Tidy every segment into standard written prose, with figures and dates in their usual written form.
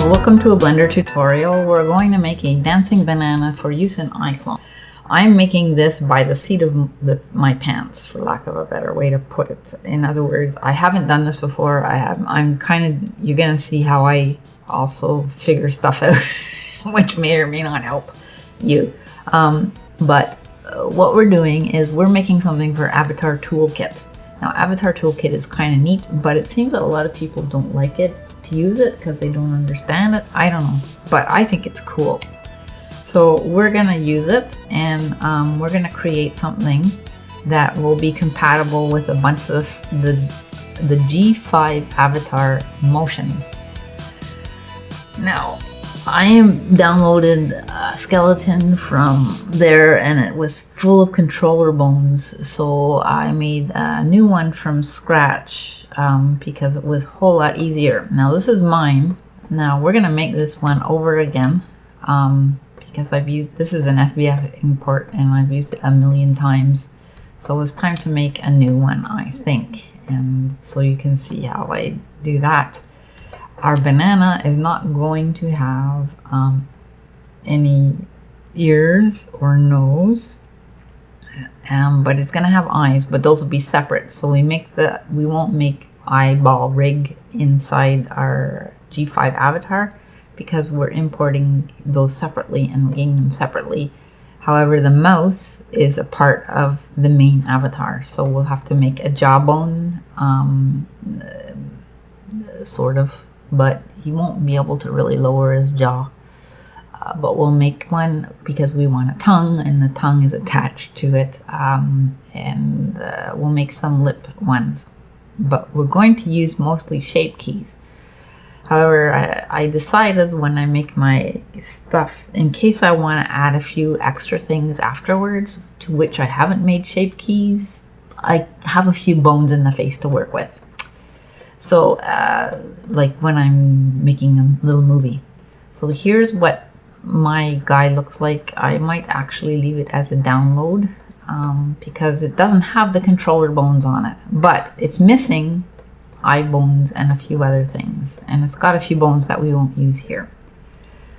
Welcome to a Blender tutorial. We're going to make a dancing banana for use in iClone. I'm making this by the seat of my pants, for lack of a better way to put it. In other words, I haven't done this before. You're gonna see how I also figure stuff out, which may or may not help you. But what we're doing is we're making something for Avatar Toolkit. Now, Avatar Toolkit is kind of neat, but it seems that a lot of people don't like it to use it because they don't understand it. I don't know, but I think it's cool. So we're gonna use it, and we're gonna create something that will be compatible with a bunch of the G5 Avatar motions. Now, I downloaded a skeleton from there, and it was full of controller bones, so I made a new one from scratch because it was a whole lot easier. Now this is mine. Now we're gonna make this one over again because this is an FBF import and I've used it a million times, so it's time to make a new one, I think. And so you can see how I do that. Our banana is not going to have any ears or nose, but it's going to have eyes, but those will be separate. So we won't make eyeball rig inside our G5 avatar because we're importing those separately and making them separately. However, the mouth is a part of the main avatar, so we'll have to make a jawbone, sort of. But he won't be able to really lower his jaw. But we'll make one because we want a tongue, and the tongue is attached to it. We'll make some lip ones. But we're going to use mostly shape keys. However, I decided when I make my stuff, in case I want to add a few extra things afterwards, to which I haven't made shape keys, I have a few bones in the face to work with. So, like when I'm making a little movie. So here's what my guy looks like. I might actually leave it as a download because it doesn't have the controller bones on it. But it's missing eye bones and a few other things. And it's got a few bones that we won't use here.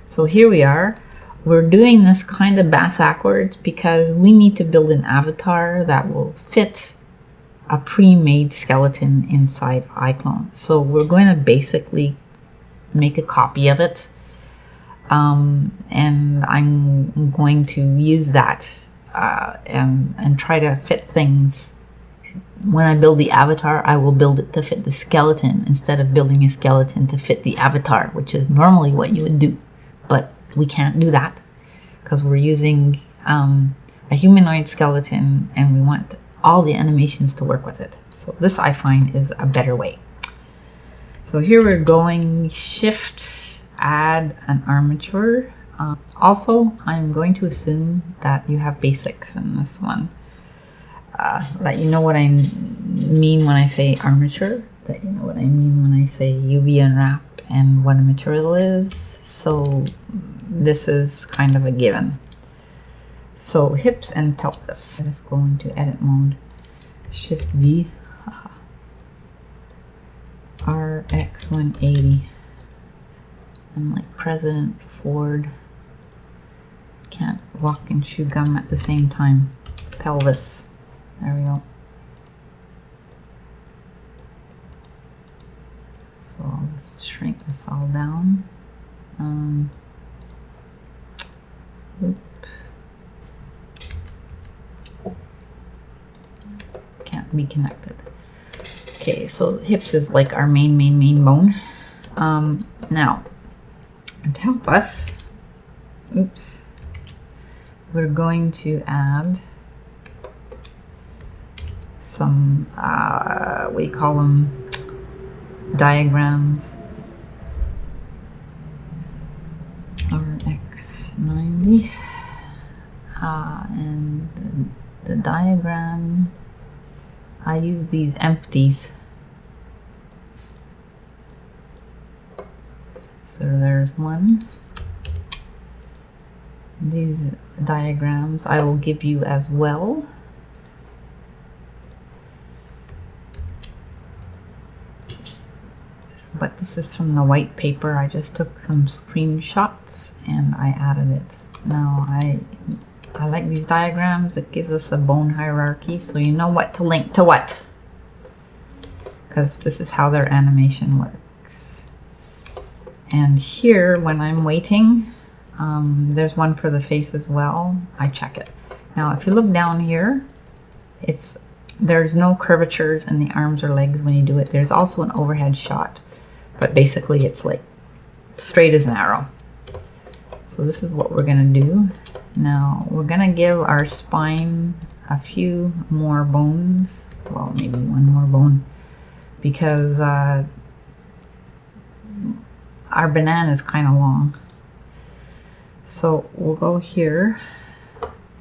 So here we are. We're doing this kind of backwards because we need to build an avatar that will fit a pre-made skeleton inside iClone. So we're going to basically make a copy of it, and I'm going to use that and try to fit things. When I build the avatar, I will build it to fit the skeleton instead of building a skeleton to fit the avatar, which is normally what you would do. But we can't do that because we're using a humanoid skeleton and we want all the animations to work with it. So this, I find, is a better way. So here we're going shift, add an armature. Also, I'm going to assume that you have basics in this one. That you know what I mean when I say armature, that you know what I mean when I say UV unwrap and what a material is. So this is kind of a given. So hips and pelvis. Let's go into edit mode. Shift V. RX 180. I'm like President Ford. Can't walk and chew gum at the same time. Pelvis. There we go. So I'll just shrink this all down. Oop. Can't be connected. Okay, so hips is like our main bone. Now, to help us, oops, we're going to add some, we call them diagrams. RX90. And the diagram, I use these empties. So there's one. These diagrams I will give you as well. but this is from the white paper. I just took some screenshots and I added it. Now I like these diagrams. It gives us a bone hierarchy, so you know what to link to what, because this is how their animation works. And here, when I'm waiting, there's one for the face as well. I check it. Now if you look down here, there's no curvatures in the arms or legs when you do it. There's also an overhead shot, but basically it's like straight as an arrow. So this is what we're gonna do. Now we're gonna give our spine a few more bones. Well, maybe one more bone, because our banana is kind of long. So we'll go here,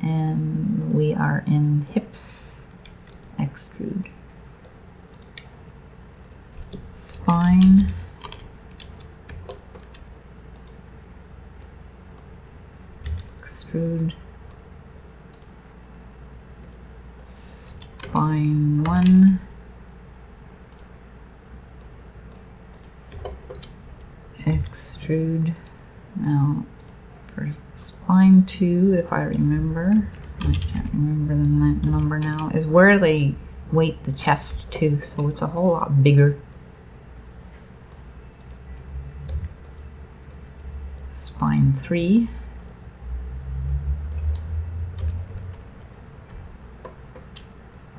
and we are in hips, extrude, spine, extrude, spine 1, extrude. Now for spine 2, if I remember, I can't remember the number now, is where they weight the chest to, so it's a whole lot bigger. Spine 3.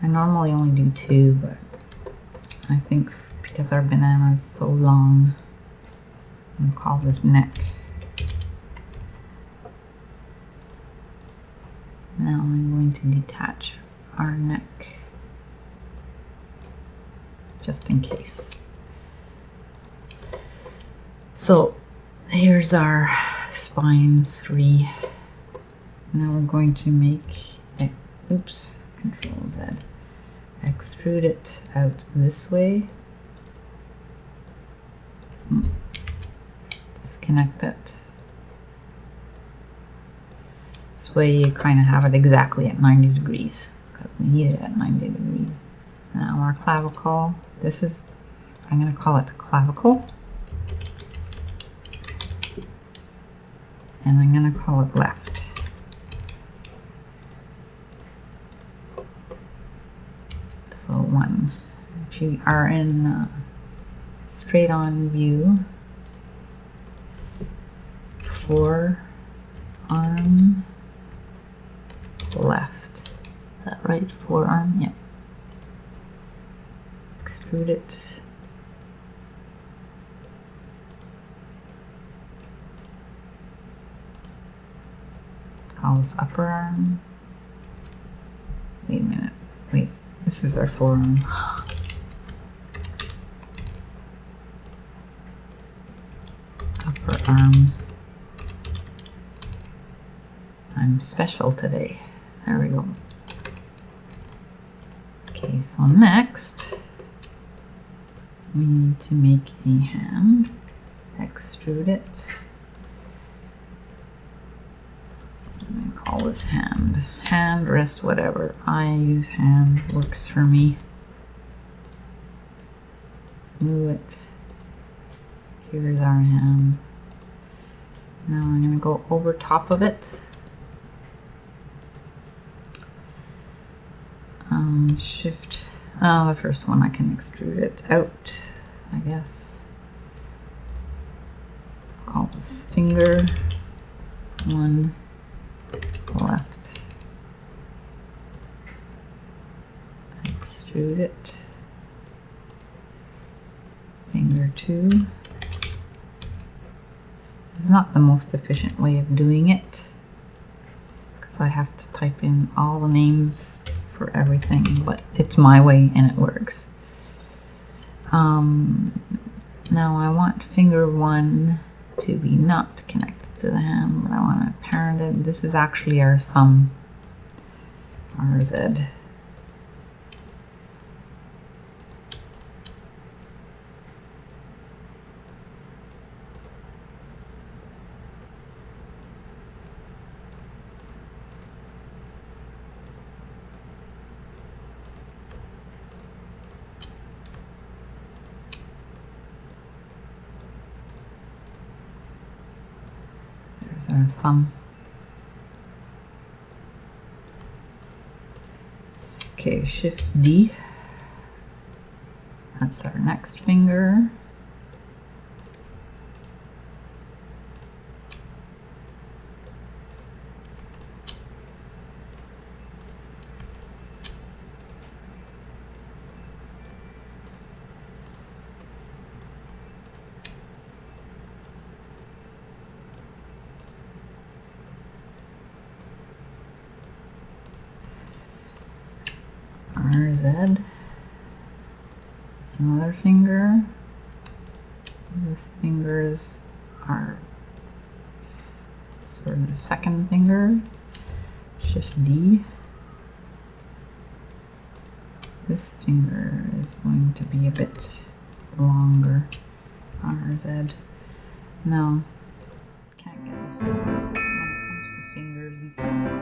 I normally only do 2, but I think because our banana is so long, I'm gonna call this neck. Now I'm going to detach our neck, just in case. So here's our spine 3. Now we're going to make, oops, Control Z, extrude it out this way, disconnect it. This way you kind of have it exactly at 90 degrees, because we need it at 90 degrees. Now our clavicle, this is, I'm going to call it the clavicle, and I'm going to call it left. So 1. If you are in straight on view, forearm left. Is that right? Forearm? Yep. Extrude it. Call this upper arm. Wait a minute. Wait. This is our forearm. Upper arm. I'm special today. There we go. Okay, so next we need to make a hand. Extrude it. I'm gonna call this hand. Hand, wrist, whatever. I use hand, works for me. Move it. Here's our hand. Now I'm gonna go over top of it. Shift. Oh, the first one I can extrude it out, I guess. Call this finger 1 left. Extrude it. Finger 2. It's not the most efficient way of doing it, because I have to type in all the names for everything, but it's my way and it works. Now I want finger 1 to be not connected to the hand, but I want to parent it. This is actually our thumb, RZ. There's our thumb. Okay, Shift D. That's our next finger. RZ. That's another finger. This finger is our sort of second finger. Shift D. This finger is going to be a bit longer. RZ. No, can't get this when it comes to fingers and stuff.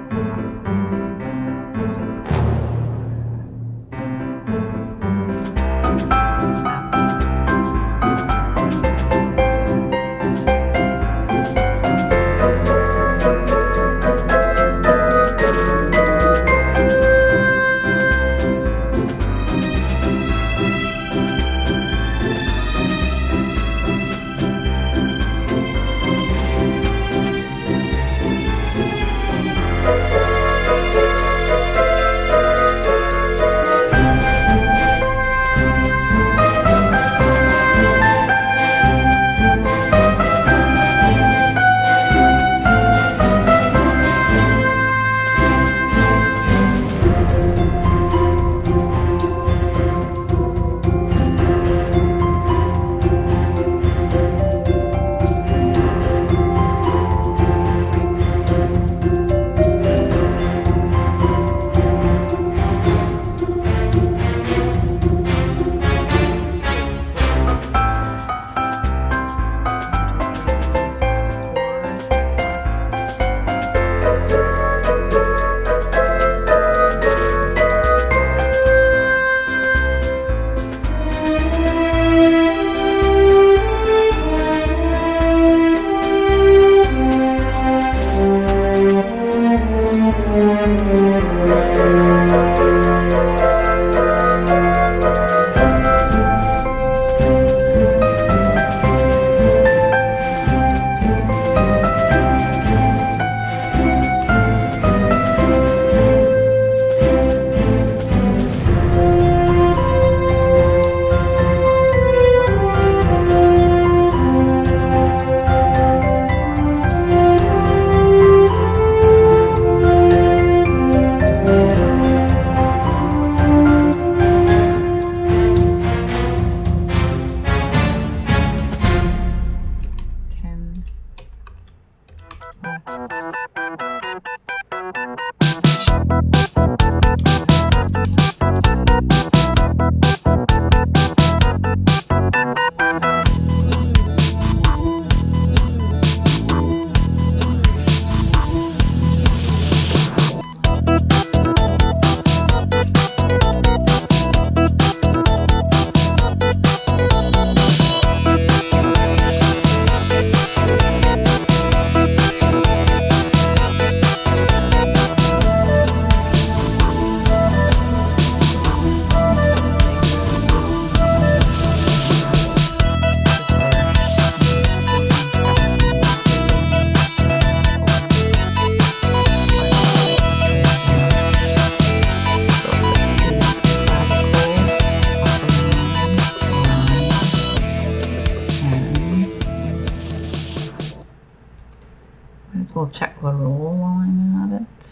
We'll check the roll while I'm at it.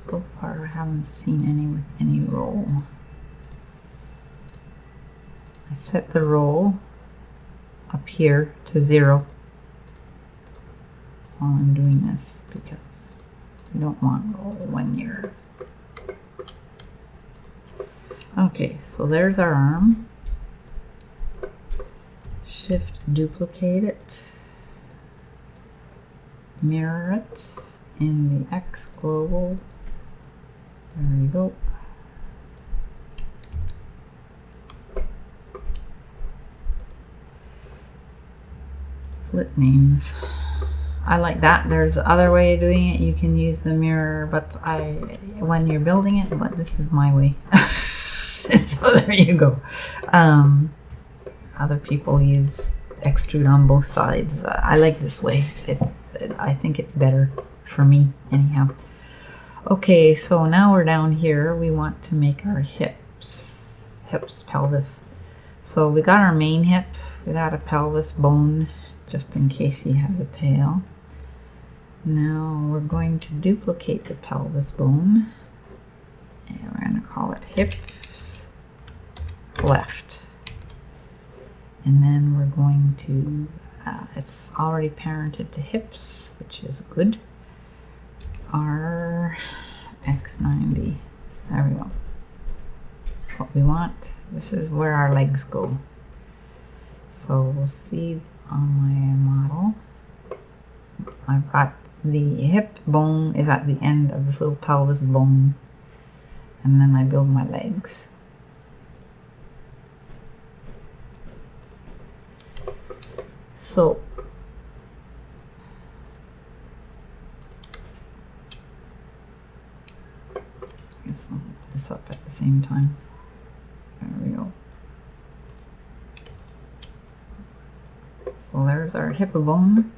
So far I haven't seen any with any roll. I set the roll up here to 0 while I'm doing this because you don't want roll when you're... Okay, so there's our arm. Shift duplicate it. Mirror it in the X global. There you go. Flip names. I like that. There's other way of doing it. You can use the mirror, but when you're building it, but this is my way. So there you go. Other people use extrude on both sides. I like this way. I think it's better for me anyhow. Okay, so now we're down here. We want to make our hips, pelvis. So we got our main hip. We got a pelvis bone, just in case he has a tail. Now we're going to duplicate the pelvis bone, and we're going to call it hips left. And then we're going to, it's already parented to hips, which is good. Our X90, there we go. That's what we want. This is where our legs go. So we'll see on my model, I've got the hip bone is at the end of this little pelvis bone, and then I build my legs. So let's put this up at the same time. There we go. So there's our hip bone.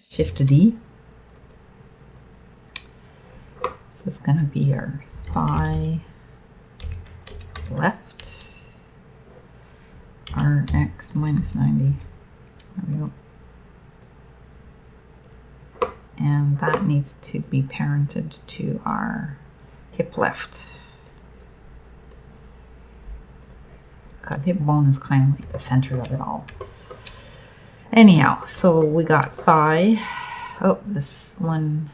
Shift D. This is going to be our thigh left. Our X minus 90. There we go. And that needs to be parented to our hip left. Because hip bone is kind of like the center of it all. Anyhow, so we got thigh. Oh, this one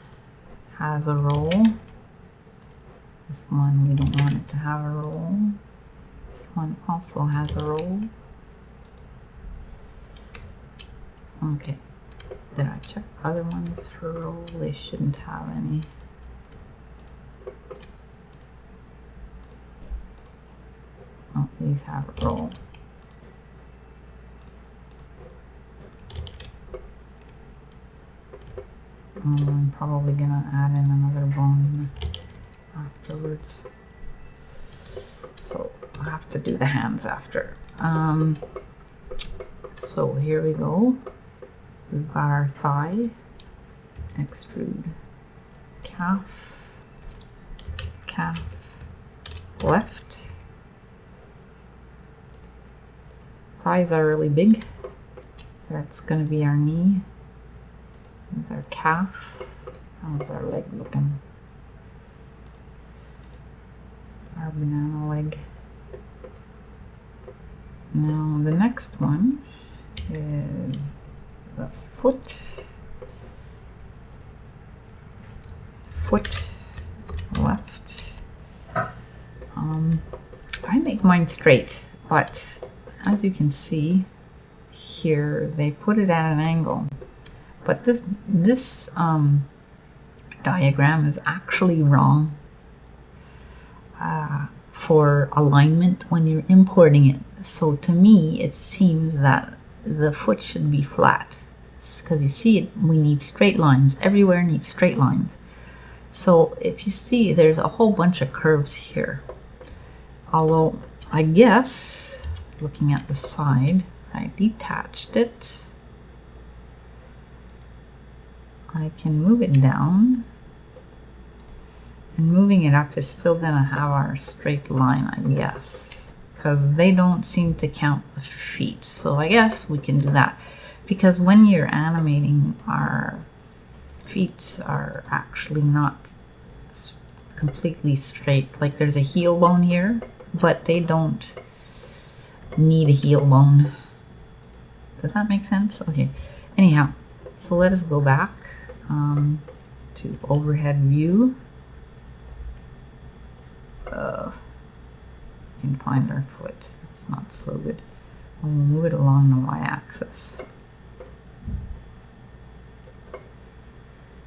has a roll. This one, we don't want it to have a roll. This one also has a roll. Okay. Did I check other ones for roll? They shouldn't have any. Oh, these have a roll. I'm probably gonna add in another bone afterwards. So I'll have to do the hands after. So here we go. We've got our thigh, extrude, calf, calf, left. Thighs are really big. That's going to be our knee. That's our calf. How's our leg looking? Our banana leg. Now the next one is the foot. Foot left. I make mine straight, but as you can see here, they put it at an angle. But this diagram is actually wrong for alignment when you're importing it. So to me, it seems that the foot should be flat, because you see it, we need straight lines. Everywhere needs straight lines. So if you see, there's a whole bunch of curves here. Although I guess, looking at the side, I detached it. I can move it down, and moving it up is still gonna have our straight line, I guess, because they don't seem to count the feet. So I guess we can do that, because when you're animating, our feet are actually not completely straight. Like there's a heel bone here, but they don't need a heel bone. Does that make sense? Okay. Anyhow, so let us go back to overhead view. You can find our foot. It's not so good. We'll move it along the y-axis.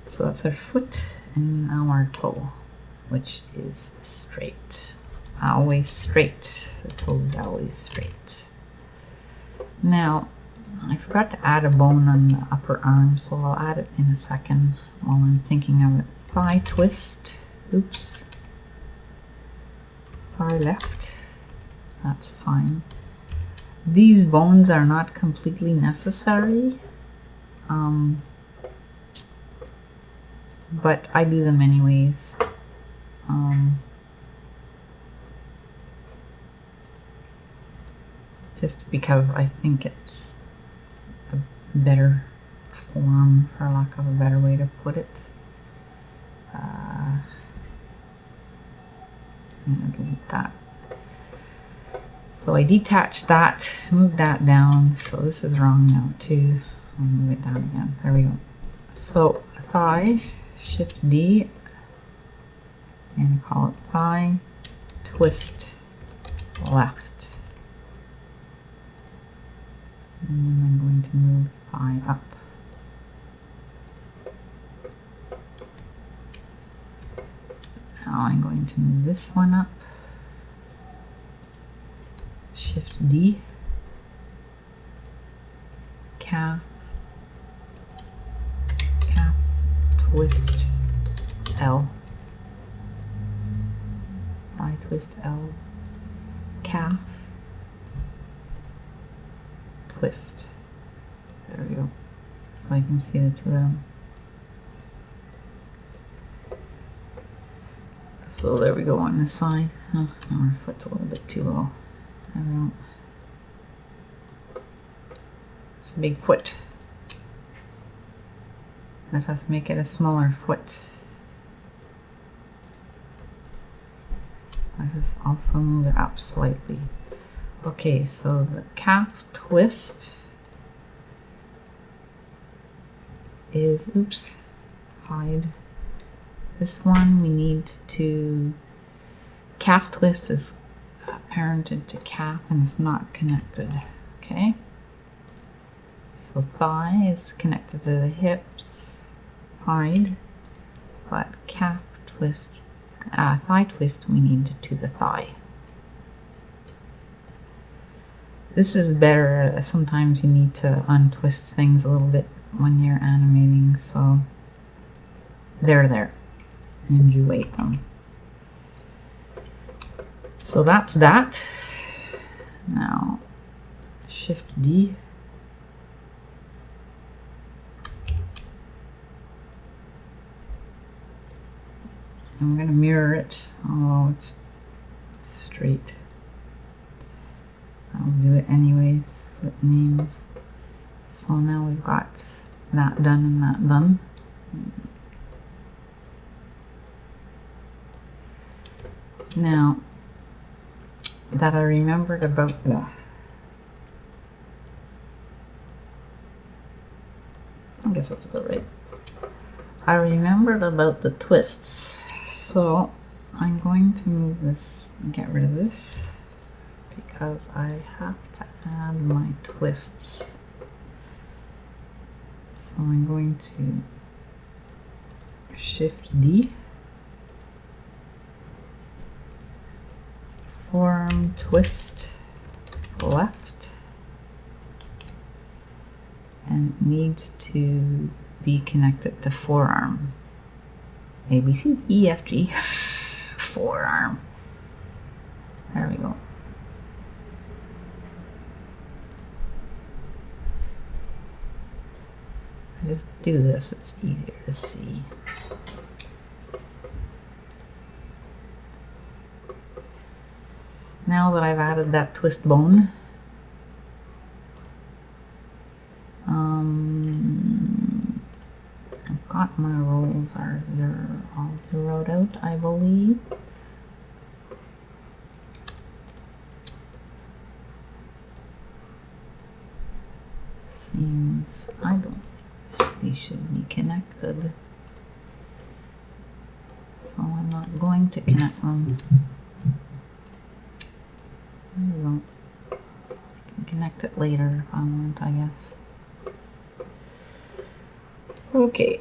So that's our foot, and now our toe, which is straight. Always straight. The toe's always straight. Now, I forgot to add a bone on the upper arm, so I'll add it in a second while I'm thinking of it. Thigh twist. Oops. Thigh left. That's fine. These bones are not completely necessary, but I do them anyways. Just because I think it's a better form, for lack of a better way to put it. I'm gonna delete that. So I detached that, moved that down. So this is wrong now too. I'll move it down again. There we go. So thigh, Shift D, and call it thigh, twist left. And then I'm going to move thigh up. Now I'm going to move this one up. Shift D, calf, calf, twist L, thigh twist L, calf, twist. There we go. So I can see the two of them. So there we go on this side. Oh, our foot's a little bit too low. There we go. It's a big foot. Let us make it a smaller foot. Let us also move it up slightly. Okay, so the calf twist is, oops, hide. This one we need to, calf twist is parented to calf and it's not connected. Okay, so thigh is connected to the hips, hide, but calf twist, thigh twist we need to the thigh. This is better. Sometimes you need to untwist things a little bit when you're animating, so they're there and you weight them. So that's that. Now Shift D. I'm going to mirror it, although it's straight. I'll do it anyways, flip names. So now we've got that done and that done. Now that I remembered about the, I guess that's about right. I remembered about the twists. So I'm going to move this, get rid of this, because I have to add my twists. So I'm going to Shift D, forearm twist left, and it needs to be connected to forearm. A, B, C, E, F, G, forearm. There we go. I just do this, it's easier to see. Now that I've added that twist bone, I've got my rolls are all zeroed out, I believe. Seems, I don't think these should be connected, so I'm not going to connect them. I won't. I can connect it later if I want, I guess. Okay.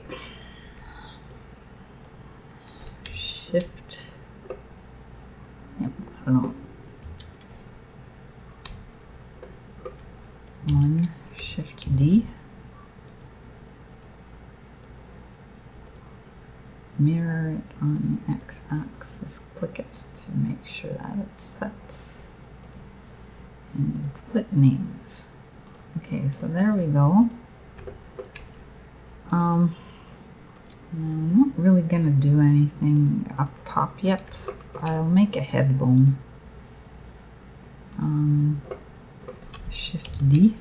Shift. Yep, I don't know. 1, Shift axis, click it to make sure that it's set. And flip names. Okay, so there we go. I'm not really gonna do anything up top yet. I'll make a head bone. Shift D.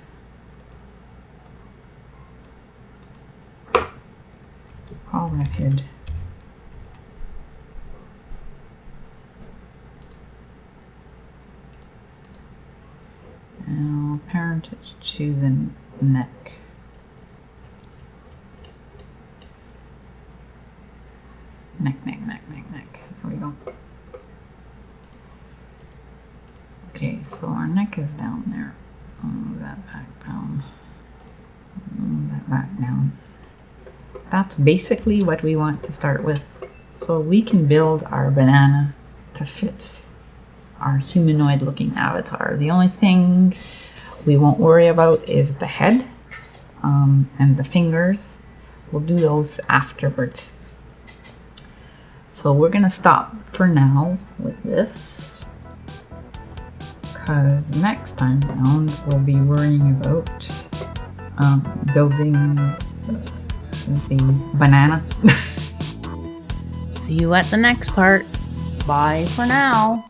Call that head. And I'll parent it to the neck. Neck. There we go. Okay, so our neck is down there. I'll move that back down. Move that back down. That's basically what we want to start with. So we can build our banana to fit our humanoid looking avatar. The only thing we won't worry about is the head and the fingers. We'll do those afterwards. So we're gonna stop for now with this, because next time around we'll be worrying about building the banana. See you at the next part. Bye for now.